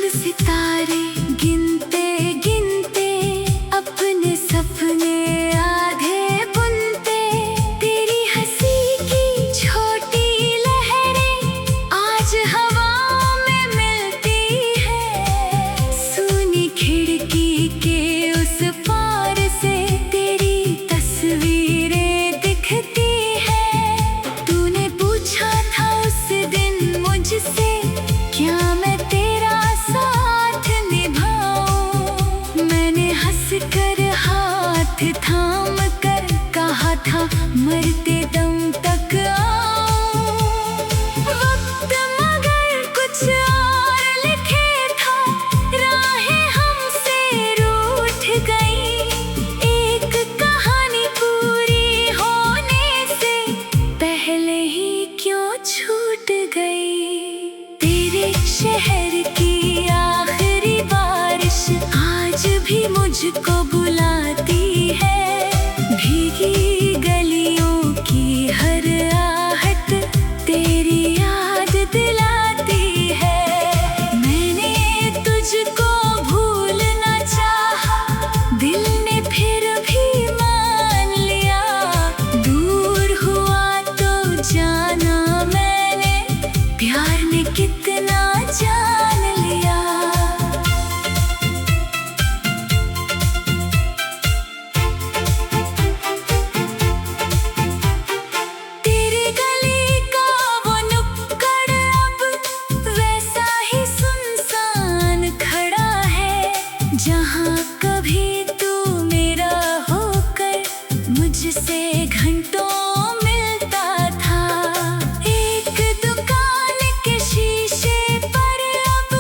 सितारे गिनते गिनते अपने सपने आधे बुनते, तेरी हंसी की छोटी लहरें आज हवा में मिलती है। सूनी खिड़की के उस पार से तेरी तस्वीरें दिखती है। तूने पूछा था उस दिन मुझसे, क्या मैं तेरा साथ निभाऊं? मैंने हंस कर हाथ थाम कर कहा था, मरते दम तक आऊं। वक्त मगर कुछ और लिखे था, राहें हमसे रूठ गई। एक कहानी पूरी होने से पहले ही क्यों छूट गई। तेरे शहर की आखिरी बारिश आज भी मुझको बुलाती है। भीगी गलियों की हर आहट तेरी याद दिलाती है। मैंने तुझको भूलना चाहा, दिल ने फिर भी मान लिया। दूर हुआ तो जाना मैंने, प्यार ने कितना जान लिया। तेरी गली का वो नुक्कड़ अब वैसा ही सुनसान खड़ा है, जहाँ कभी तू मेरा होकर मुझसे घंटों मिलता था। एक दुकान के शीशे पर अब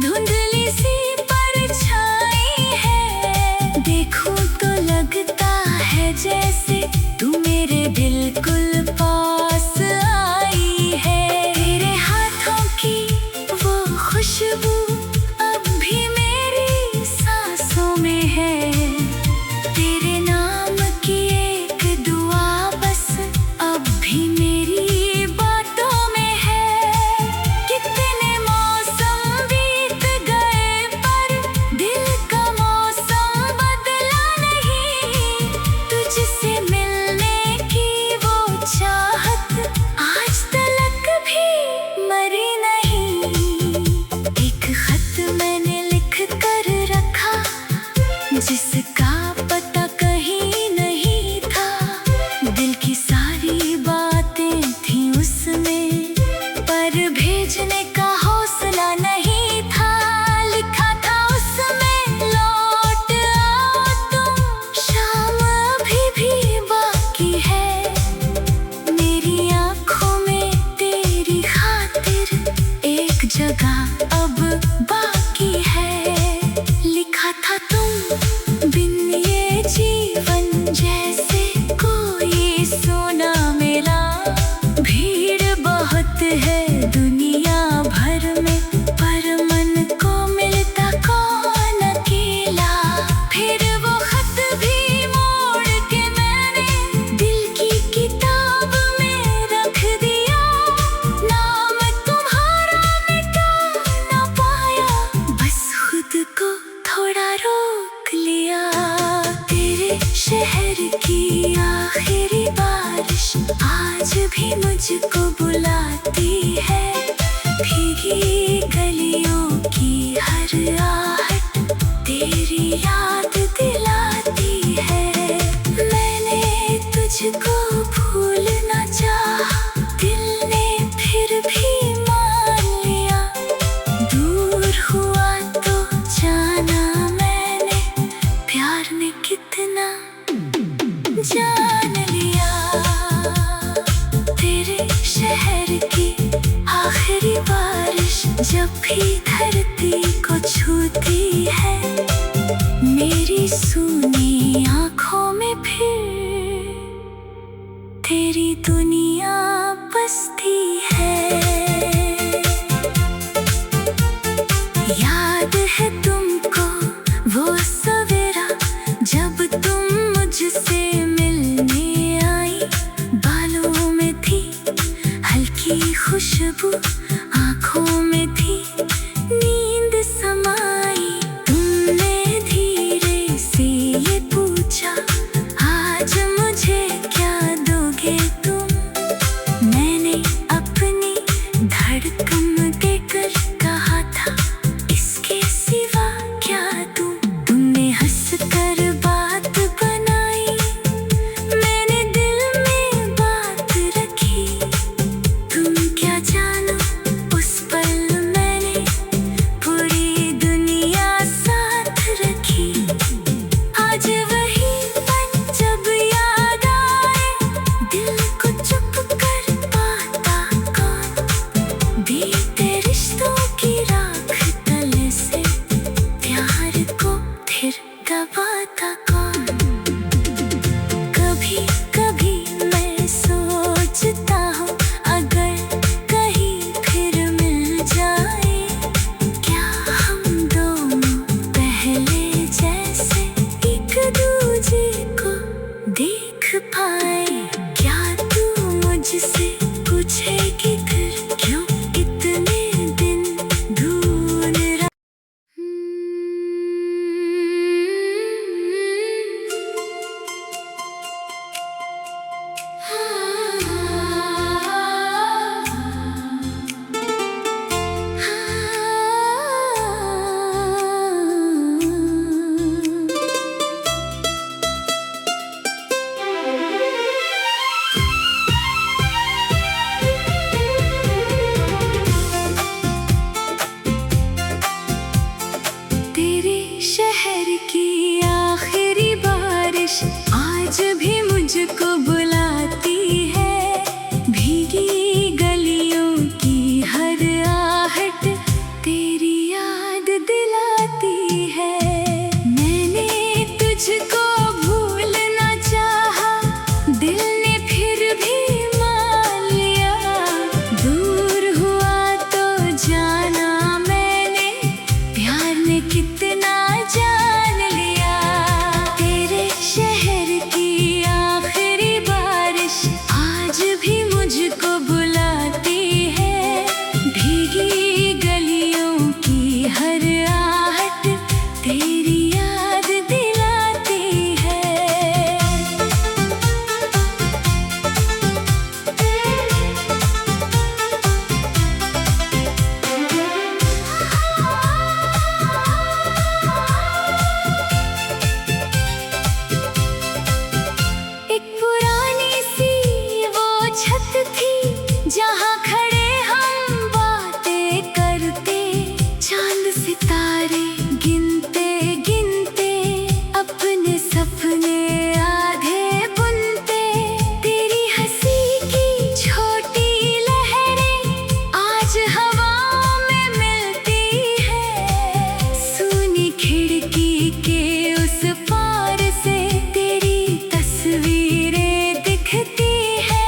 धुंधली सी परछाई है। देखूं तो लगता है जैसे तू मेरे बिल्कुल पास आई है। तेरे हाथों की वो खुशबू अब भी मेरी सांसों में है। तेरे नाम की एक दुआ बस अब भी मेरी बातों में है। कितने मौसम बीत गए पर दिल का मौसम बदला नहीं। तुझसे मिलने की वो चाहत आज तलक भी मरी नहीं। एक खत मैंने लिख कर रखा, जिसका पता कहीं नहीं था। दिल की सारी बातें थी उसमें, पर भेजने का हौसला नहीं था। लिखा था उसमें, लौट आओ तुम, शाम अभी भी बाकी है। मेरी आँखों में तेरी खातिर एक जगह अब बाकी है। लिखा था तुम बिन ये जीवन जैसे कोई सोना मिला। भीड़ बहुत है दुनिया भर में, पर मन को मिलता कौन अकेला। फिर वो खत भी मोड़ के मैंने दिल की किताब में रख दिया। नाम तुम्हारा मिटा ना पाया, बस खुद को थोड़ा रोक लिया। तेरे शहर की आखिरी बारिश आज भी मुझको बुलाती है। भीगी गलियों की हर आहट तेरी याद दिलाती है। मैंने तुझको भूलना चाहा, दिल ने फिर भी मान लिया। दूर हुआ तो जाना मैंने, प्यार ने कितना जान लिया। तेरे शहर की आखिरी बारिश जब भी धरती को छूती है, मेरी सूनी आँखों में फिर तेरी दुनिया बसती है। याद है तुमको वो सवेरा जब तुम मुझसे मिलने आई। बालों में थी हल्की खुशबू, आँखों में थी नींद समा दबाता कौन। कभी कभी मैं सोचता हूँ अगर कहीं फिर मिल जाए, क्या हम दोनों पहले जैसे एक दूजे को देख पाए। क्या तू मुझसे पूछेगी फिर क्यों इतने दिन दूर रहा। तेरे शहर की आखिरी बारिश आज भी मुझको बुलाती है। भीगी गलियों की हर आहट तेरी याद दिलाती है। मैंने तुझको भूलना चाहा, दिल ने फिर भी मान लिया। दूर हुआ तो जाना मैंने, प्यार ने कितना जान लिया। तेरे शहर की आखिरी बारिश आज भी मुझको बुलाती है। भीगी गलियों की हर आहट तेरी याद दिलाती है। एक पुरानी सी वो छत थी जहाँ खड़े हम बातें करते, चांद सितारे गिनते गिनते अपने सपने आधे बुनते। तेरी हंसी की छोटी लहरें आज हवाओं में मिलती है। सूनी खिड़की के उस पार से तेरी तस्वीरें दिखती है।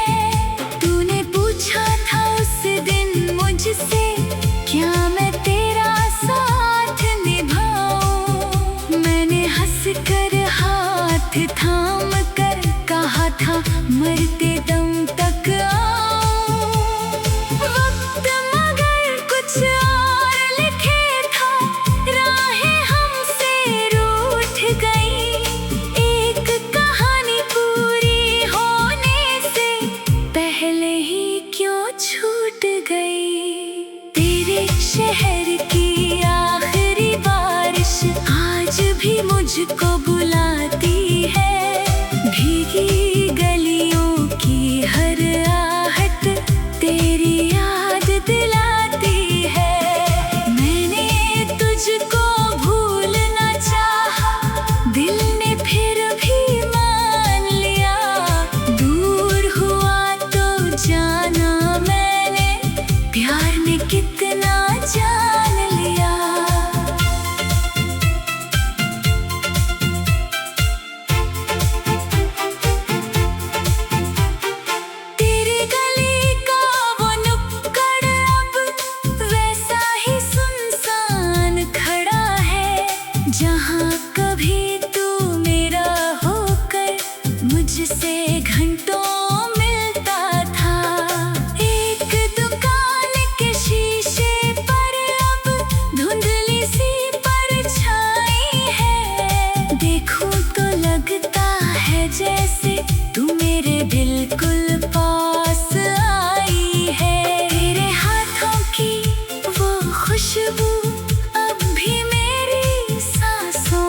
तूने पूछा था उस दिन मुझसे क्या मैं तेरा साथ निभाऊं। मैंने हंसकर हाथ थाम कर कहा था मरते दम तक आऊं। वक्त मगर कुछ और लिखे था, राहें हमसे रूठ गई। एक कहानी पूरी होने से पहले ही क्यों छूट गई। तेरे शहर की आखिरी बारिश आज भी मुझको बुलाती है। भीगी गलियों की हर आहट तेरी याद दिलाती है। मैंने तुझको भूलना चाहा, दिल ने फिर भी मान लिया। दूर हुआ तो जाना मैंने, प्यार ने कितना जान लिया। तेरी गली का वो नुक्कड़ अब वैसा ही सुनसान खड़ा है, जहाँ कभी तू मेरा होकर मुझसे घंटों मिलता था। एक दुकान के शीशे पर अब धुंधली सी परछाई है। देखूं तो लगता है जैसे तू मेरे बिल्कुल पास आई है। तेरे हाथों की वो खुशबू अब भी मेरी सांसों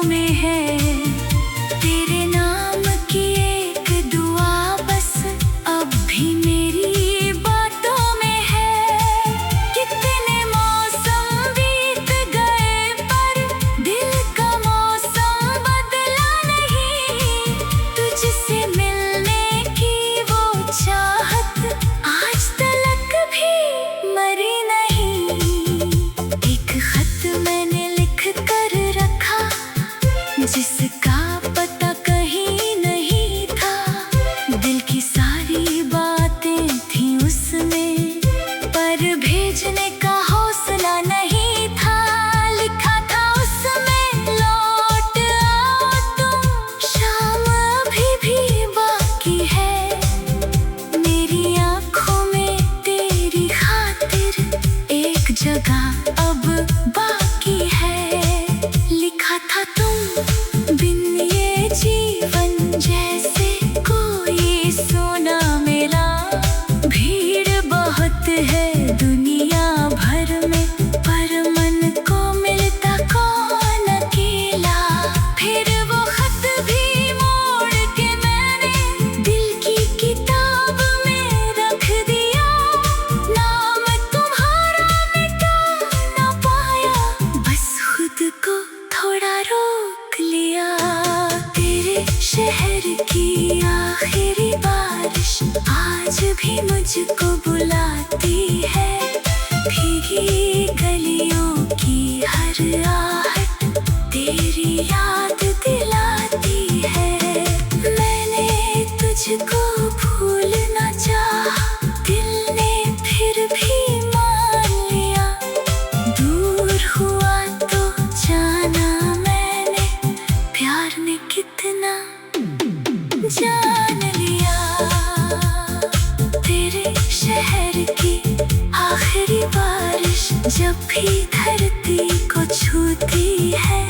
जब भी धरती को छूती है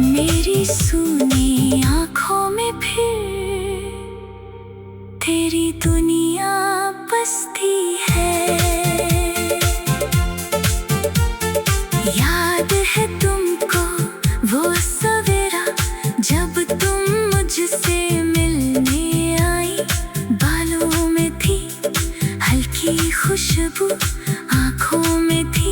मेरी सूनी आँखों में फिर तेरी दुनिया बसती है। याद है तुमको वो सवेरा जब तुम मुझसे मिलने आई, बालों में थी हल्की खुशबू, आँखों में थी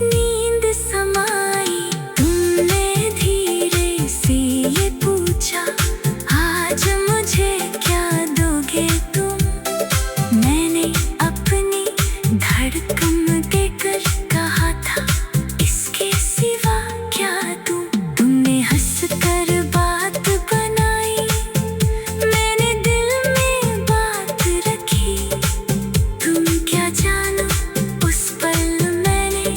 नींद समाई। तुमने धीरे से ये पूछा आज मुझे क्या दोगे तुम, मैंने अपनी धड़कन देकर कहा था इसके सिवा क्या दूं। तुमने हंसकर बात बनाई, मैंने दिल में बात रखी। तुम क्या जानो उस पल मैंने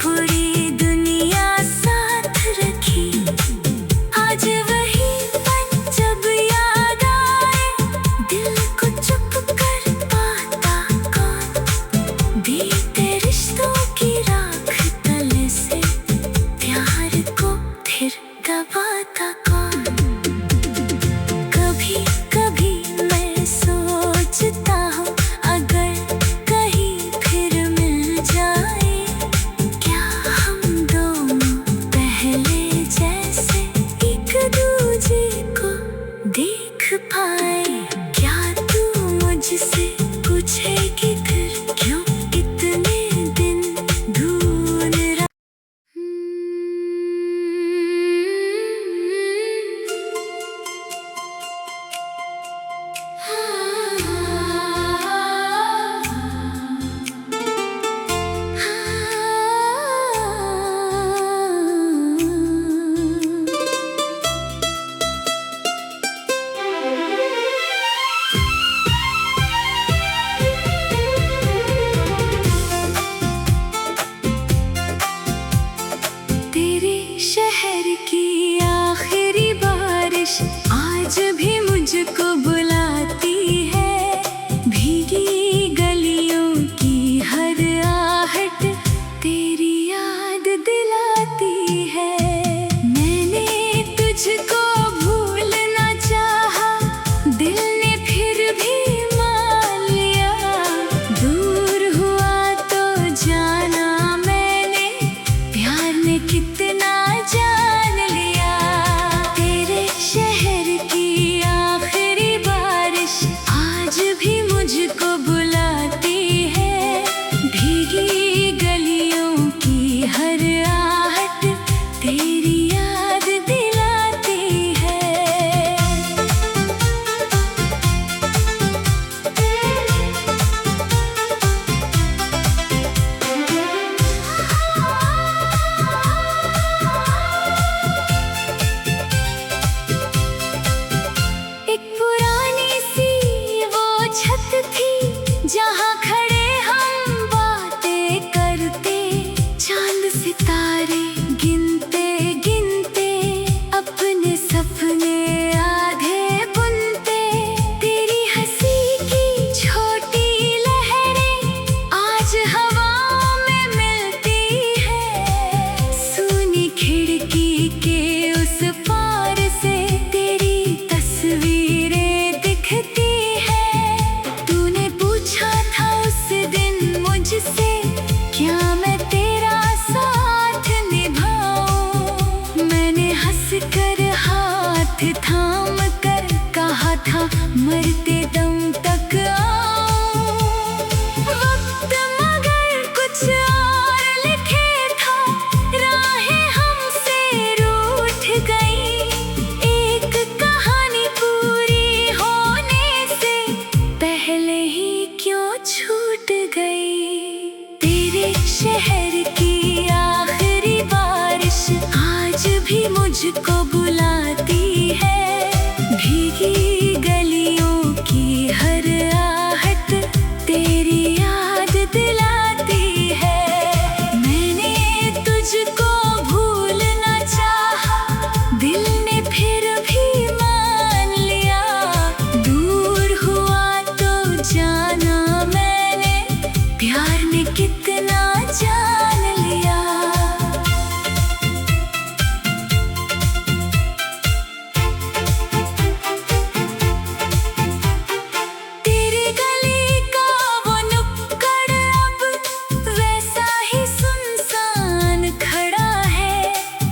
पूरी दुनिया साथ रखी। आज वही पल जब याद आए दिल को चुप कर पाता कौन, बीते रिश्तों की राख तले से प्यार को फिर दबाता कौन। कभी कभी मैं सोचता हूँ अगर कहीं फिर मिल जाए, क्या हम दोनों पहले जैसे एक दूजे को देख पाए। क्या तू मुझसे पूछेगी फिर क्यों इतने दिन दूर रहा। तेरे शहर की आखिरी बारिश आज भी मुझको बुलाती है, भीगी गलियों की हर आहट तेरी याद दिलाती है। मैंने तुझको भूलना चाहा, दिल ने फिर भी मान लिया। दूर हुआ तो जाना मैंने प्यार ने कितना जान लिया। तेरे शहर की आखिरी बारिश आज भी मुझको बुलाती है, भीगी गलियों की हर आहट तेरी याद दिलाती है। एक पुरानी सी वो छत थी जहाँ खड़े हम बातें करते, चांद सितारे गिनते गिनते अपने सपने आधे बुनते। तेरी हंसी की छोटी लहरें आज हवा में मिलती है, सूनी खिड़की के उस पार से तेरी तस्वीरें दिखती है। तूने पूछा था उस दिन मुझसे क्या मैं तेरा साथ निभाऊं, मैंने हंसकर हाथ थाम कर कहा था मरते दम तक आऊं। वक्त मगर कुछ और लिखे था, राहें हमसे रूठ गई। एक कहानी पूरी होने से पहले ही क्यों छूट गई। तेरे शहर की आखिरी बारिश आज भी मुझको बुलाती है, भीगी गलियों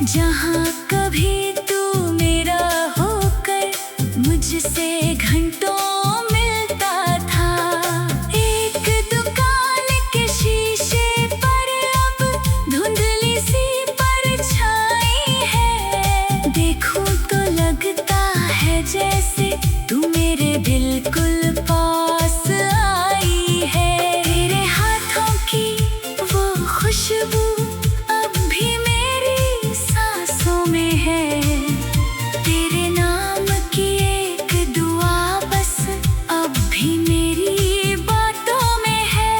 जहाँ कभी तू मेरा होकर मुझसे घंटों मिलता था। एक दुकान के शीशे पर अब धुंधली सी परछाई है। देखूं तो लगता है जैसे तू मेरे बिल्कुल पास आई है। तेरे हाथों की वो खुशबू अब भी मेरी सांसों में है। तेरे नाम की एक दुआ बस अब भी मेरी बातों में है।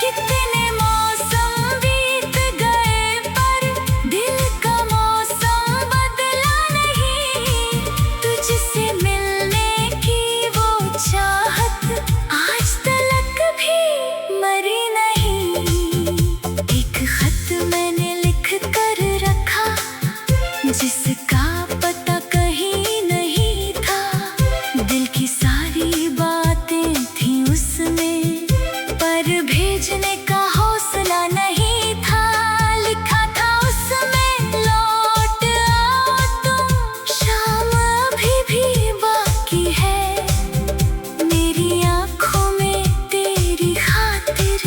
कितने मौसम बीत गए पर दिल का मौसम बदला नहीं। तुझसे मिलने की वो चाहत आज तलक भी मरी नहीं। एक खत मैंने लिख कर रखा जिसका पता कहीं नहीं था। दिल की सारी बातें थी उसमें पर भेजने का हौसला नहीं था। लिखा था उसमें लौट आओ तुम, शाम अभी भी बाकी है। मेरी आँखों में तेरी खातिर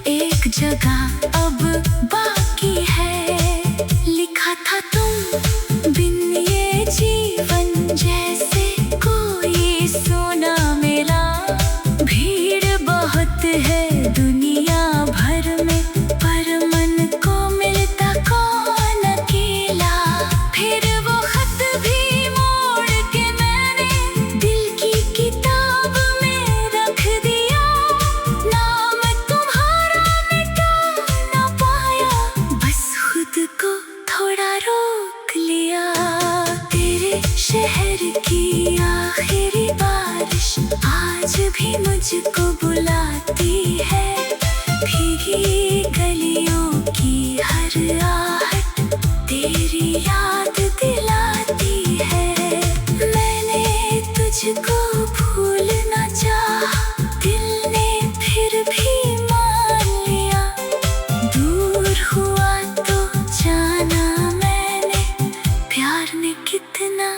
एक जगह अब बाकी है। लिखा था तुम बिन ये जीवन जैसे कोई सोना मेरा। भीड़ बहुत है दुनिया भर में पर मन को मिलता कौन अकेला। फिर वो खत भी मोड़ के मैंने दिल की किताब में रख दिया। नाम तुम्हारा मिटा ना पाया, बस खुद को थोड़ा रोक लिया। तेरे शहर की आखिरी बारिश आज भी मुझको बुलाती है। भीगी गलियों की हर आहट तेरी याद दिलाती है। मैंने तुझको भूलना चाहा, दिल ने फिर भी मान लिया। दूर हुआ तो जाना मैंने प्यार ने कितना